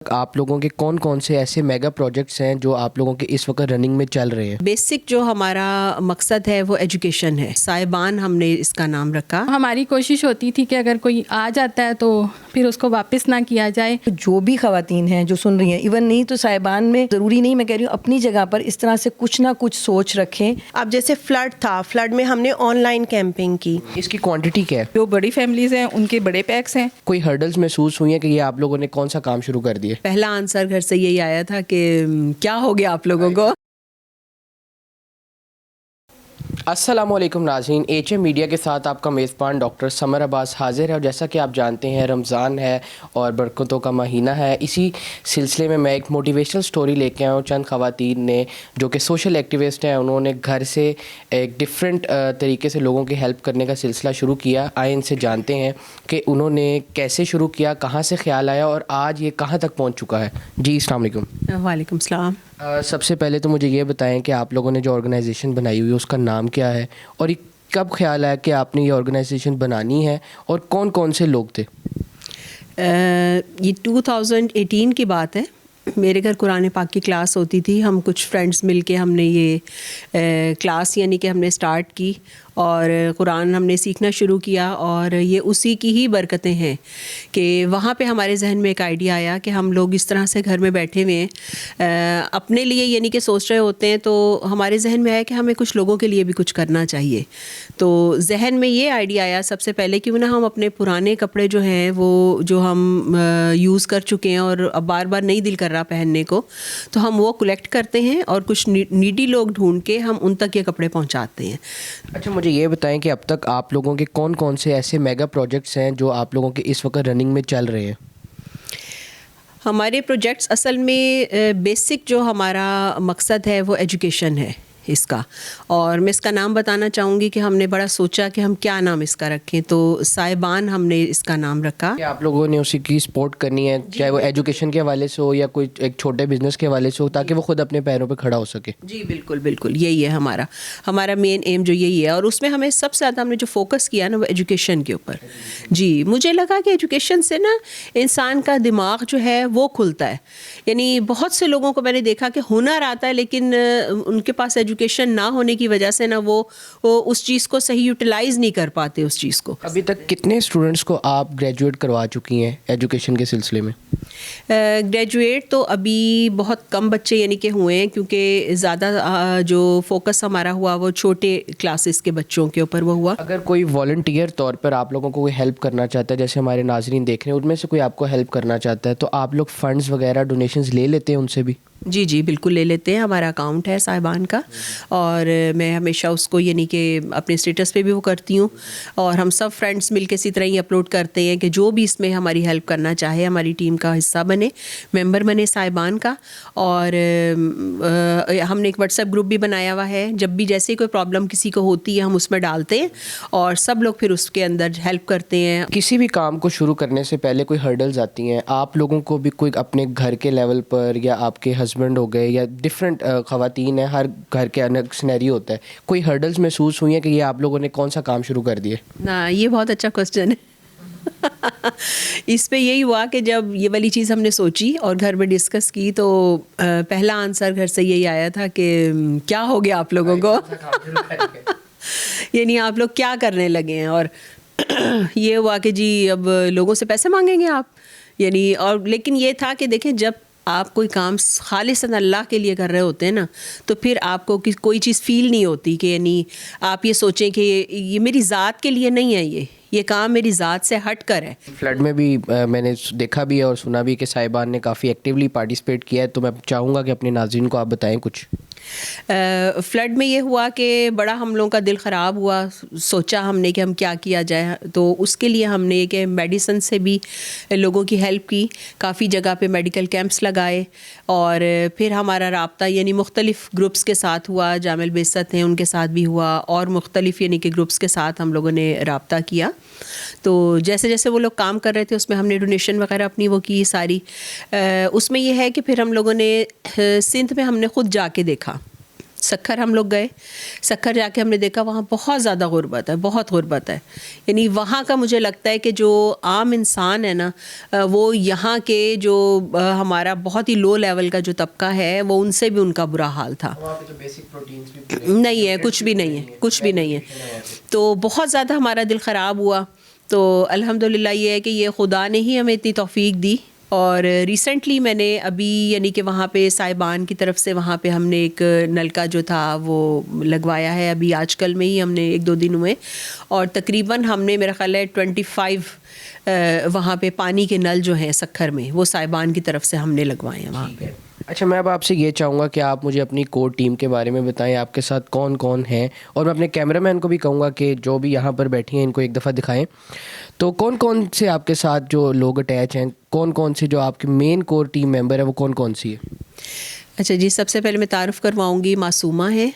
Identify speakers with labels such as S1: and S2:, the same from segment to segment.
S1: آپ لوگوں کے کون کون سے ایسے میگا پروجیکٹس ہیں جو آپ لوگوں کے اس وقت رننگ میں چل رہے ہیں؟
S2: بیسک جو ہمارا مقصد ہے وہ ایجوکیشن ہے. صاحبان ہم نے اس کا نام رکھا.
S3: ہماری کوشش ہوتی تھی کہ اگر کوئی آ جاتا ہے تو پھر اس کو واپس نہ کیا جائے.
S4: جو بھی خواتین ہیں جو سن رہی ہیں، ایون نہیں تو صاحبان میں ضروری نہیں، میں کہہ رہی ہوں اپنی جگہ پر اس طرح سے کچھ نہ کچھ سوچ رکھیں.
S5: اب جیسے فلڈ تھا، فلڈ میں ہم نے آن لائن کیمپنگ کی.
S1: اس کی کوانٹٹی کیا ہے؟
S6: جو بڑی فیملیز ہیں ان کے بڑے پیکس ہیں.
S1: کوئی ہرڈلز محسوس ہوئی ہیں کہ یہ آپ لوگوں نے کون سا کام شروع کر دیا؟
S2: پہلا آنسر گھر سے یہی آیا تھا کہ کیا ہو گیا آپ لوگوں کو.
S1: السلام علیکم ناظرین، ایچ ایم میڈیا کے ساتھ آپ کا میزبان ڈاکٹر سمر عباس حاضر ہے. اور جیسا کہ آپ جانتے ہیں رمضان ہے اور برکتوں کا مہینہ ہے. اسی سلسلے میں میں ایک موٹیویشنل سٹوری لے کے آیا ہوں. چند خواتین نے جو کہ سوشل ایکٹیوسٹ ہیں، انہوں نے گھر سے ایک ڈفرینٹ طریقے سے لوگوں کی ہیلپ کرنے کا سلسلہ شروع کیا. آئے ان سے جانتے ہیں کہ انہوں نے کیسے شروع کیا، کہاں سے خیال آیا اور آج یہ کہاں تک پہنچ چکا ہے. جی السلام علیکم.
S2: وعلیکم السلام.
S1: سب سے پہلے تو مجھے یہ بتائیں کہ آپ لوگوں نے جو آرگنائزیشن بنائی ہوئی ہے اس کا نام کیا ہے، اور یہ کب خیال آیا کہ آپ نے یہ آرگنائزیشن بنانی ہے، اور کون کون سے لوگ تھے؟
S2: یہ 2018 کی بات ہے. میرے گھر قرآن پاک کی کلاس ہوتی تھی. ہم کچھ فرینڈس مل کے ہم نے یہ کلاس یعنی کہ ہم نے سٹارٹ کی اور قرآن ہم نے سیکھنا شروع کیا. اور یہ اسی کی ہی برکتیں ہیں کہ وہاں پہ ہمارے ذہن میں ایک آئیڈیا آیا کہ ہم لوگ اس طرح سے گھر میں بیٹھے ہوئے ہیں اپنے لیے یعنی کہ سوچ رہے ہوتے ہیں، تو ہمارے ذہن میں آیا کہ ہمیں کچھ لوگوں کے لیے بھی کچھ کرنا چاہیے. تو ذہن میں یہ آئیڈیا آیا سب سے پہلے کہ ہم اپنے پرانے کپڑے جو ہیں وہ جو ہم یوز کر چکے ہیں اور اب بار بار نہیں دل کر رہا پہننے کو، تو ہم وہ کلیکٹ کرتے ہیں اور کچھ نیڈی لوگ ڈھونڈ کے ہم ان تک یہ کپڑے پہنچاتے ہیں.
S1: اچھا، مجھے یہ بتائیں کہ اب تک آپ لوگوں کے کون کون سے ایسے میگا پروجیکٹس ہیں جو آپ لوگوں کے اس وقت رننگ میں چل رہے ہیں؟
S2: ہمارے پروجیکٹس اصل میں بیسک جو ہمارا مقصد ہے وہ ایجوکیشن ہے اس کا. اور میں اس کا نام بتانا چاہوں گی کہ ہم نے بڑا سوچا کہ ہم کیا نام اس کا رکھیں، تو صاحبان ہم نے اس کا نام رکھا.
S1: کہ آپ لوگوں نے اسی کی سپورٹ کرنی ہے، چاہے وہ ایجوکیشن کے حوالے سے ہو یا کوئی ایک چھوٹے بزنس کے حوالے سے ہو، تاکہ وہ خود اپنے پیروں پہ کھڑا ہو سکے.
S2: جی بالکل بالکل، یہی ہے ہمارا مین ایم جو یہی ہے. اور اس میں ہمیں سب سے زیادہ ہم نے جو فوکس کیا نا وہ ایجوکیشن کے اوپر. جی مجھے لگا کہ ایجوکیشن سے نا انسان کا دماغ جو ہے وہ کھلتا ہے. یعنی بہت سے لوگوں کو میں نے دیکھا کہ ہنر آتا ہے لیکن ان کے پاس ایجوکیشن نہ ہونے کی وجہ سے نا وہ اس چیز کو صحیح یوٹیلائز نہیں کر پاتے اس چیز کو.
S1: ابھی تک کتنے اسٹوڈنٹس کو آپ گریجویٹ کروا چکی ہیں ایجوکیشن کے سلسلے میں؟
S2: گریجویٹ تو ابھی بہت کم بچے یعنی کہ ہوئے ہیں، کیونکہ زیادہ جو فوکس ہمارا ہوا وہ چھوٹے کلاسز کے بچوں کے اوپر وہ ہوا.
S1: اگر کوئی والنٹیئر طور پر آپ لوگوں کو کوئی ہیلپ کرنا چاہتا ہے، جیسے ہمارے ناظرین دیکھ رہے ہیں ان میں سے کوئی آپ کو ہیلپ کرنا چاہتا ہے، تو آپ لوگ فنڈز وغیرہ ڈونیشنز لے لیتے ہیں ان سے بھی؟
S2: جی جی بالکل لے لیتے ہیں. ہمارا اکاؤنٹ ہے صاحبان کا، اور میں ہمیشہ اس کو یعنی کہ اپنے اسٹیٹس پہ بھی وہ کرتی ہوں. اور ہم سب فرینڈس مل کے اسی طرح ہی اپلوڈ کرتے ہیں کہ جو بھی اس میں ہماری ہیلپ کرنا چاہے ہماری ٹیم کا حصہ بنے، ممبر بنے صاحبان کا. اور ہم نے ایک واٹس ایپ گروپ بھی بنایا ہوا ہے. جب بھی جیسے کوئی پرابلم کسی کو ہوتی ہے ہم اس میں ڈالتے ہیں اور سب لوگ پھر اس کے اندر ہیلپ کرتے ہیں.
S1: کسی بھی کام کو شروع کرنے سے پہلے کوئی ہرڈلز آتی ہیں. آپ لوگوں کو بھی کوئی اپنے گھر کے لیول پر یا آپ کے ہسبینڈ ہو گئے یا ڈفرینٹ خواتین ہیں، ہر گھر کے الگ سینیریو ہوتا ہے، کوئی ہرڈلز محسوس ہوئی ہیں کہ یہ آپ لوگوں نے کون سا کام شروع کر دیا؟
S2: نا یہ بہت اچھا کوسچن ہے. اس پہ یہی ہوا کہ جب یہ والی چیز ہم نے سوچی اور گھر میں ڈسکس کی تو پہلا آنسر گھر سے یہی آیا تھا کہ کیا ہو گیا آپ لوگوں کو، یعنی آپ لوگ کیا کرنے لگے ہیں. اور یہ ہوا کہ جی اب لوگوں سے پیسے مانگیں گے آپ، یعنی. اور لیکن یہ تھا کہ دیکھیں جب آپ کوئی کام خالصاً اللہ کے لیے کر رہے ہوتے ہیں نا، تو پھر آپ کو کوئی چیز فیل نہیں ہوتی کہ یعنی آپ یہ سوچیں کہ یہ میری ذات کے لیے نہیں ہے، یہ کام میری ذات سے ہٹ کر ہے.
S1: فلڈ میں بھی میں نے دیکھا بھی ہے اور سنا بھی کہ صاحبان نے کافی ایکٹیولی پارٹیسپیٹ کیا ہے، تو میں چاہوں گا کہ اپنے ناظرین کو آپ بتائیں کچھ.
S2: فلڈ میں یہ ہوا کہ بڑا ہم لوگوں کا دل خراب ہوا. سوچا ہم نے کہ ہم کیا جائے، تو اس کے لیے ہم نے کہ میڈیسن سے بھی لوگوں کی ہیلپ کی. کافی جگہ پہ میڈیکل کیمپس لگائے، اور پھر ہمارا رابطہ یعنی مختلف گروپس کے ساتھ ہوا. جامع البعثت ہیں ان کے ساتھ بھی ہوا، اور مختلف یعنی کہ گروپس کے ساتھ ہم لوگوں نے رابطہ کیا. تو جیسے جیسے وہ لوگ کام کر رہے تھے اس میں ہم نے ڈونیشن وغیرہ اپنی وہ کی ساری. اس میں یہ ہے کہ پھر ہم لوگوں نے سندھ میں ہم نے خود جا کے دیکھا سکھر ہم لوگ گئے. سکھر جا کے ہم نے دیکھا وہاں بہت زیادہ غربت ہے, بہت غربت ہے. یعنی وہاں کا مجھے لگتا ہے کہ جو عام انسان ہے نا, وہ یہاں کے جو ہمارا بہت ہی لو لیول کا جو طبقہ ہے وہ ان سے بھی ان کا برا حال تھا. نہیں ہے, کچھ بھی نہیں ہے, کچھ بھی نہیں ہے. تو بہت زیادہ ہمارا دل خراب ہوا. تو الحمدللہ یہ ہے کہ یہ خدا نے ہی ہمیں اتنی توفیق دی. اور ریسنٹلی میں نے ابھی یعنی کہ وہاں پہ صاحبان کی طرف سے وہاں پہ ہم نے ایک نلکا جو تھا وہ لگوایا ہے ابھی آج کل میں ہی, ہم نے 1-2 دن ہوئے. اور تقریباً ہم نے میرا خیال ہے 25 وہاں پہ پانی کے نل جو ہیں سکھر میں وہ صاحبان کی طرف سے ہم نے لگوائے ہیں وہاں پہ.
S1: اچھا, میں اب آپ سے یہ چاہوں گا کہ آپ مجھے اپنی کور ٹیم کے بارے میں بتائیں, آپ کے ساتھ کون کون ہیں, اور میں اپنے کیمرہ مین کو بھی کہوں گا کہ جو بھی یہاں پر بیٹھی ہیں ان کو ایک دفعہ دکھائیں. تو کون کون سے آپ کے ساتھ جو لوگ اٹیچ ہیں, کون کون سے جو آپ کے مین کور ٹیم ممبر ہے وہ کون کون سی ہے؟
S2: اچھا جی, سب سے پہلے میں تعارف کرواؤں گی معصومہ ہے,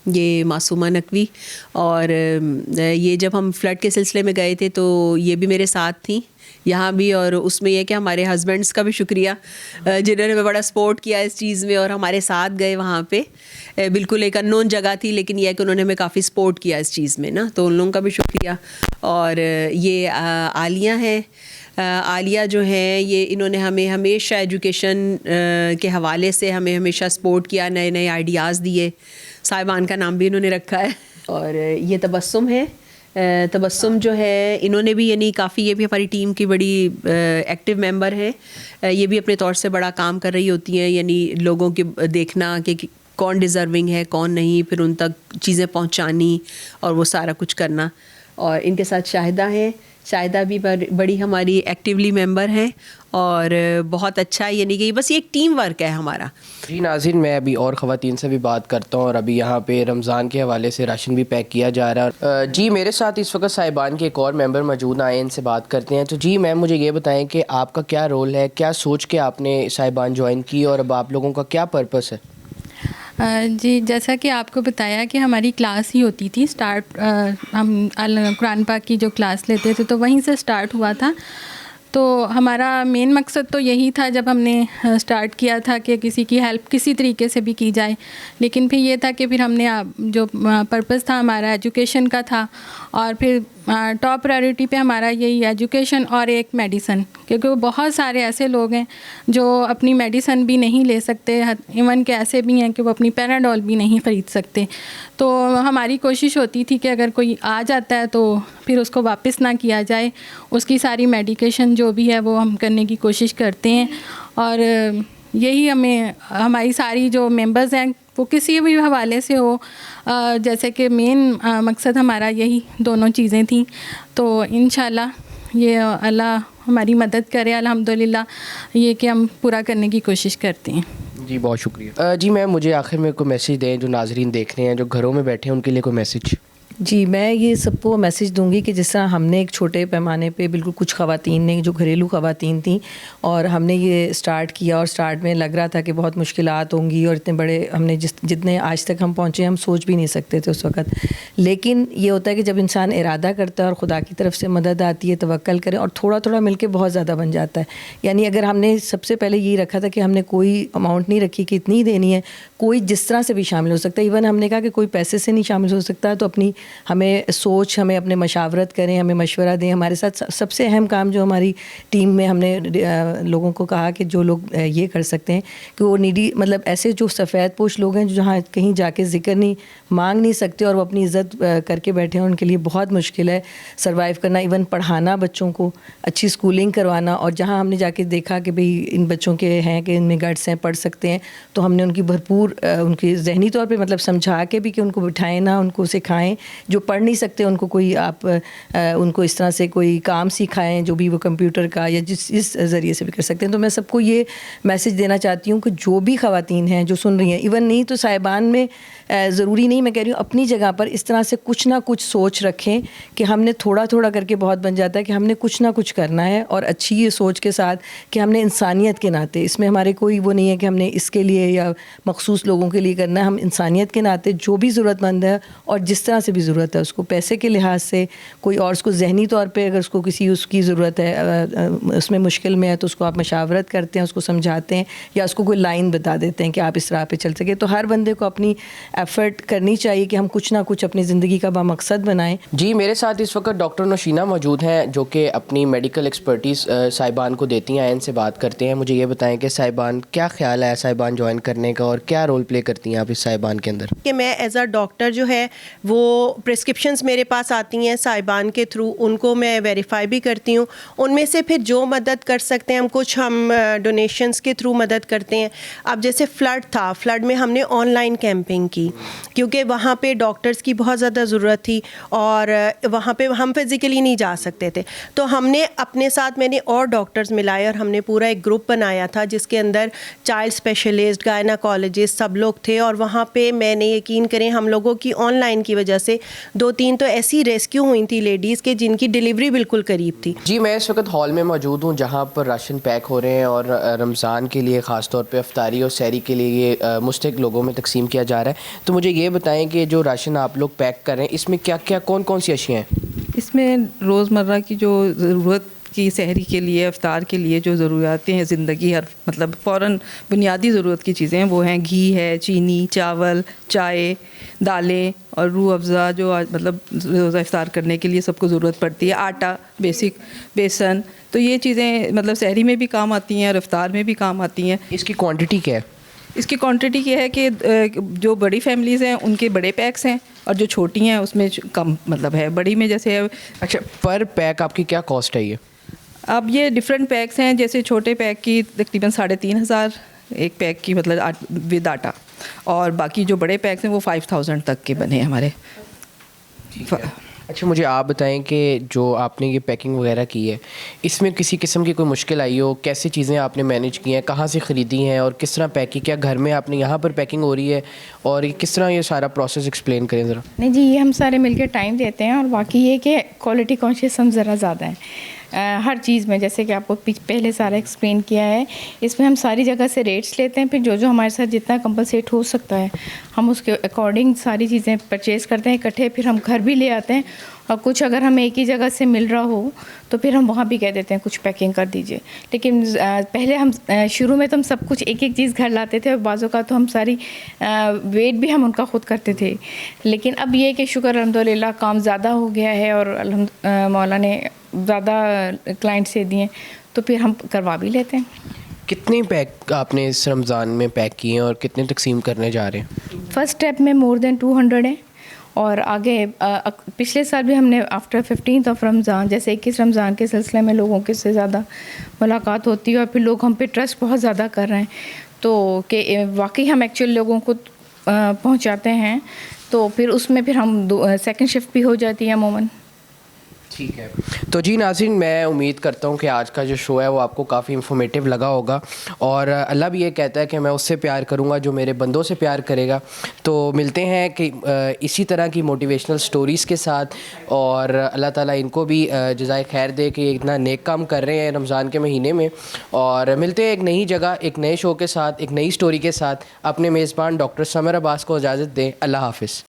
S2: یہ معصومہ نقوی. اور یہ جب ہم فلڈ کے سلسلے میں گئے تھے تو یہ بھی میرے ساتھ تھیں یہاں بھی. اور اس میں یہ کہ ہمارے ہسبینڈس کا بھی شکریہ جنہوں نے ہمیں بڑا سپورٹ کیا اس چیز میں اور ہمارے ساتھ گئے وہاں پہ. بالکل ایک ان نون جگہ تھی لیکن یہ کہ انہوں نے ہمیں کافی سپورٹ کیا اس چیز میں نا, تو ان لوگوں کا بھی شکریہ. اور یہ عالیہ ہیں, عالیہ جو ہیں یہ انہوں نے ہمیں ہمیشہ ایجوکیشن کے حوالے سے ہمیں ہمیشہ سپورٹ کیا, نئے نئے آئیڈیاز دیے. صاحبان کا نام بھی انہوں نے رکھا ہے. اور یہ تبسم ہے, تبسم جو ہے انہوں نے بھی یعنی کافی, یہ بھی ہماری ٹیم کی بڑی ایکٹیو ممبر ہیں. یہ بھی اپنے طور سے بڑا کام کر رہی ہوتی ہیں, یعنی لوگوں کے دیکھنا کہ کون ڈیزرونگ ہے کون نہیں, پھر ان تک چیزیں پہنچانی اور وہ سارا کچھ کرنا. اور ان کے ساتھ شاہدہ ہیں, شاہدہ بھی بڑی ہماری ایکٹیولی ممبر ہیں اور بہت اچھا, یعنی کہ بس یہ ایک ٹیم ورک ہے ہمارا.
S1: جی ناظرین, میں ابھی اور خواتین سے بھی بات کرتا ہوں, اور ابھی یہاں پہ رمضان کے حوالے سے راشن بھی پیک کیا جا رہا ہے. جی میرے ساتھ اس وقت صاحبان کے ایک اور ممبر موجود ہیں, ان سے بات کرتے ہیں. تو جی میم مجھے یہ بتائیں کہ آپ کا کیا رول ہے, کیا سوچ کے آپ نے صاحبان جوائن کی, اور اب آپ لوگوں کا کیا پرپس ہے؟
S3: جی جیسا کہ آپ کو بتایا کہ ہماری کلاس ہی ہوتی تھی اسٹارٹ, ہم قرآن پاک کی جو کلاس لیتے تھے تو وہیں سے اسٹارٹ ہوا تھا. تو ہمارا مین مقصد تو یہی تھا جب ہم نے اسٹارٹ کیا تھا کہ کسی کی ہیلپ کسی طریقے سے بھی کی جائے. لیکن پھر یہ تھا کہ پھر ہم نے جو پرپس تھا ہمارا ایجوکیشن کا تھا, اور پھر ٹاپ پرائیورٹی پہ ہمارا یہی ایجوکیشن اور ایک میڈیسن, کیونکہ وہ بہت سارے ایسے لوگ ہیں جو اپنی میڈیسن بھی نہیں لے سکتے, ایون کہ ایسے بھی ہیں کہ وہ اپنی پیراڈول بھی نہیں خرید سکتے. تو ہماری کوشش ہوتی تھی کہ اگر کوئی آ جاتا ہے تو پھر اس کو واپس نہ کیا جائے, اس کی ساری میڈیکیشن جو بھی ہے وہ ہم کرنے کی کوشش کرتے ہیں. اور یہی ہمیں ہماری ساری جو ممبرز ہیں وہ کسی بھی حوالے سے ہو, جیسے کہ مین مقصد ہمارا یہی دونوں چیزیں تھیں. تو انشاءاللہ یہ اللہ ہماری مدد کرے, الحمدللہ یہ کہ ہم پورا کرنے کی کوشش کرتے ہیں.
S1: جی بہت شکریہ. جی میم مجھے آخر میں کوئی میسیج دیں جو ناظرین دیکھ رہے ہیں, جو گھروں میں بیٹھے ہیں, ان کے لیے کوئی میسیج.
S4: جی میں یہ سب کو میسیج دوں گی کہ جس طرح ہم نے ایک چھوٹے پیمانے پہ بالکل کچھ خواتین نے جو گھریلو خواتین تھیں, اور ہم نے یہ اسٹارٹ کیا, اور اسٹارٹ میں لگ رہا تھا کہ بہت مشکلات ہوں گی, اور اتنے بڑے ہم نے جتنے آج تک ہم پہنچے ہم سوچ بھی نہیں سکتے تھے اس وقت. لیکن یہ ہوتا ہے کہ جب انسان ارادہ کرتا ہے اور خدا کی طرف سے مدد آتی ہے, توکل کرے, اور تھوڑا تھوڑا مل کے بہت زیادہ بن جاتا ہے. یعنی اگر ہم نے سب سے پہلے یہی رکھا تھا کہ ہم نے کوئی اماؤنٹ نہیں رکھی کہ اتنی دینی ہے, کوئی جس طرح سے بھی شامل ہو سکتا ہے. ایون ہم نے کہا کہ کوئی پیسے سے نہیں شامل ہو سکتا, تو اپنی ہمیں سوچ, ہمیں اپنے مشاورت کریں, ہمیں مشورہ دیں. ہمارے ساتھ سب سے اہم کام جو ہماری ٹیم میں ہم نے لوگوں کو کہا کہ جو لوگ یہ کر سکتے ہیں کہ وہ نیڈی, مطلب ایسے جو سفید پوش لوگ ہیں جو جہاں کہیں جا کے ذکر نہیں مانگ نہیں سکتے اور وہ اپنی عزت کر کے بیٹھے ہیں, ان کے لیے بہت مشکل ہے سروائیو کرنا. ایون پڑھانا بچوں کو, اچھی اسکولنگ کروانا, اور جہاں ہم نے جا کے دیکھا کہ بھئی ان بچوں کے ہیں کہ ان میں گٹس ہیں, پڑھ سکتے ہیں, تو ہم نے ان کی بھرپور ان کی ذہنی طور پہ مطلب سمجھا کے بھی کہ ان کو بٹھائیں نا, ان کو سکھائیں. جو پڑھ نہیں سکتے ان کو کوئی آپ ان کو اس طرح سے کوئی کام سکھائیں جو بھی وہ کمپیوٹر کا یا جس ذریعے سے بھی کر سکتے ہیں. تو میں سب کو یہ میسج دینا چاہتی ہوں کہ جو بھی خواتین ہیں جو سن رہی ہیں, ایون نہیں تو صاحبان میں ضروری نہیں, میں کہہ رہی ہوں اپنی جگہ پر اس طرح سے کچھ نہ کچھ سوچ رکھیں کہ ہم نے تھوڑا تھوڑا کر کے بہت بن جاتا ہے, کہ ہم نے کچھ نہ کچھ کرنا ہے, اور اچھی یہ سوچ کے ساتھ کہ ہم نے انسانیت کے ناطے, اس میں ہمارے کوئی وہ نہیں ہے کہ ہم نے اس کے لیے یا مخصوص لوگوں کے لیے کرنا ہے. ہم انسانیت کے ناطے جو بھی ضرورت مند ہے اور جس طرح سے بھی ضرورت ہے اس کو پیسے کے لحاظ سے، کوئی اور اس کو ذہنی طور پہ اگر اس کو کسی اس کی ضرورت ہے، اس میں مشکل میں ہے، تو اس کو آپ مشاورت کرتے ہیں، اس کو سمجھاتے ہیں، یا اس کو کوئی لائن بتا دیتے ہیں کہ آپ اس راہ پہ چل سکے. تو ہر بندے کو اپنی ایفرٹ کرنی چاہیے کہ ہم کچھ نہ کچھ اپنی زندگی کا بامقصد بنائیں.
S1: جی میرے ساتھ اس وقت ڈاکٹر نوشینہ موجود ہیں جو کہ اپنی میڈیکل ایکسپرٹیز صاحبان کو دیتی ہیں، ان سے بات کرتے ہیں. مجھے یہ بتائیں کہ صاحبان کیا خیال ہے صاحبان جوائن کرنے کا، اور کیا رول پلے کرتی ہیں آپ اس صاحبان کے اندر؟
S5: کہ میں ایز اے ڈاکٹر جو ہے وہ پرسکرپشنز میرے پاس آتی ہیں صاحبان کے تھرو، ان کو میں ویریفائی بھی کرتی ہوں. ان میں سے پھر جو مدد کر سکتے ہیں ہم ڈونیشنز کے تھرو مدد کرتے ہیں. اب جیسے فلڈ تھا، فلڈ میں ہم نے آن لائن کیمپنگ کی کیونکہ وہاں پہ ڈاکٹرز کی بہت زیادہ ضرورت تھی اور وہاں پہ ہم فزیکلی نہیں جا سکتے تھے. تو ہم نے اپنے ساتھ میں نے اور ڈاکٹرز ملائے اور ہم نے پورا ایک گروپ بنایا تھا جس کے اندر چائلڈ اسپیشلسٹ، گائناکالوجسٹ سب لوگ تھے. اور وہاں پہ میں نے یقین کریں ہم لوگوں کی آن لائن کی وجہ سے 2-3 تو ایسی ریسکیو ہوئی تھی لیڈیز کے جن کی ڈیلیوری بالکل قریب تھی.
S1: جی میں اس وقت ہال میں موجود ہوں جہاں پر راشن پیک ہو رہے ہیں اور رمضان کے لیے خاص طور پہ افطاری اور سحری کے لیے یہ مستحق لوگوں میں تقسیم کیا جا رہا ہے. تو مجھے یہ بتائیں کہ جو راشن آپ لوگ پیک کر رہے ہیں اس میں کیا کیا کون سی اشیاء ہیں؟
S6: اس میں روزمرہ کی جو ضرورت کی سحری کے لیے، افطار کے لیے جو ضروریاتیں ہیں زندگی، ہر مطلب فوراً بنیادی ضرورت کی چیزیں ہیں وہ ہیں گھی ہے، چینی، چاول، چائے، دالیں اور روح افزا جو مطلب روزہ افطار کرنے کے لیے سب کو ضرورت پڑتی ہے، آٹا، بیسک، بیسن. تو یہ چیزیں مطلب سحری میں بھی کام آتی ہیں اور افطار میں بھی کام آتی ہیں.
S1: اس کی کوانٹٹی کیا ہے؟
S6: اس کی کوانٹٹی یہ ہے کہ جو بڑی فیملیز ہیں ان کے بڑے پیکس ہیں اور جو چھوٹی ہیں اس میں کم مطلب ہے. بڑی میں جیسے
S1: اچھا پر پیک آپ کی کیا کاسٹ ہے یہ؟
S6: اب یہ ڈفرینٹ پیکس ہیں، جیسے چھوٹے پیک کی تقریباً 3,500 ایک پیک کی مطلب ود آٹا، اور باقی جو بڑے پیکس ہیں وہ 5,000 تک کے بنے ہمارے.
S1: اچھا مجھے آپ بتائیں کہ جو آپ نے یہ پیکنگ وغیرہ کی ہے اس میں کسی قسم کی کوئی مشکل آئی ہو؟ کیسی چیزیں آپ نے مینیج کی ہیں، کہاں سے خریدی ہیں اور کس طرح پیک کی؟ کیا گھر میں آپ نے یہاں پر پیکنگ ہو رہی ہے اور یہ کس طرح یہ سارا پروسیس ایکسپلین کریں ذرا.
S7: نہیں جی، یہ ہم سارے مل کے ٹائم دیتے ہیں اور باقی یہ کہ کوالٹی کانشیس ہم ذرا زیادہ ہیں ہر چیز میں. جیسے کہ آپ کو پہلے سارا ایکسپلین کیا ہے، اس میں ہم ساری جگہ سے ریٹس لیتے ہیں، پھر جو ہمارے ساتھ جتنا کمپنسیٹ ہو سکتا ہے ہم اس کے اکارڈنگ ساری چیزیں پرچیز کرتے ہیں اکٹھے، پھر ہم گھر بھی لے آتے ہیں. اور کچھ اگر ہمیں ایک ہی جگہ سے مل رہا ہو تو پھر ہم وہاں بھی کہہ دیتے ہیں کچھ پیکنگ کر دیجئے. لیکن پہلے ہم شروع میں تو ہم سب کچھ ایک ایک چیز گھر لاتے تھے اور بعضوں کا تو ہم ساری ویٹ بھی ہم ان کا خود کرتے تھے. لیکن اب یہ کہ شکر الحمدللہ کام زیادہ ہو گیا ہے اور مولا نے زیادہ کلائنٹ سے دیے تو پھر ہم کروا بھی لیتے ہیں.
S1: کتنے پیک آپ نے اس رمضان میں پیک کیے ہیں اور کتنے تقسیم کرنے جا رہے ہیں؟
S7: فرسٹ اسٹیپ میں مور دین 200 ہیں اور آگے پچھلے سال بھی ہم نے آفٹر 15th آف رمضان جیسے 21 رمضان کے سلسلے میں لوگوں کے سے زیادہ ملاقات ہوتی ہے اور پھر لوگ ہم پہ ٹرسٹ بہت زیادہ کر رہے ہیں تو کہ واقعی ہم ایکچوئل لوگوں کو پہنچاتے ہیں. تو پھر اس میں پھر ہم سیکنڈ شفٹ بھی ہو جاتی ہے عموماً.
S1: ٹھیک ہے. تو جی ناظرین، میں امید کرتا ہوں کہ آج کا جو شو ہے وہ آپ کو کافی انفارمیٹیو لگا ہوگا اور اللہ بھی یہ کہتا ہے کہ میں اس سے پیار کروں گا جو میرے بندوں سے پیار کرے گا. تو ملتے ہیں کہ اسی طرح کی موٹیویشنل سٹوریز کے ساتھ، اور اللہ تعالیٰ ان کو بھی جزائے خیر دے کہ اتنا نیک کام کر رہے ہیں رمضان کے مہینے میں. اور ملتے ہیں ایک نئی جگہ، ایک نئے شو کے ساتھ، ایک نئی سٹوری کے ساتھ. اپنے میزبان ڈاکٹر سمر عباس کو اجازت دیں. اللہ حافظ.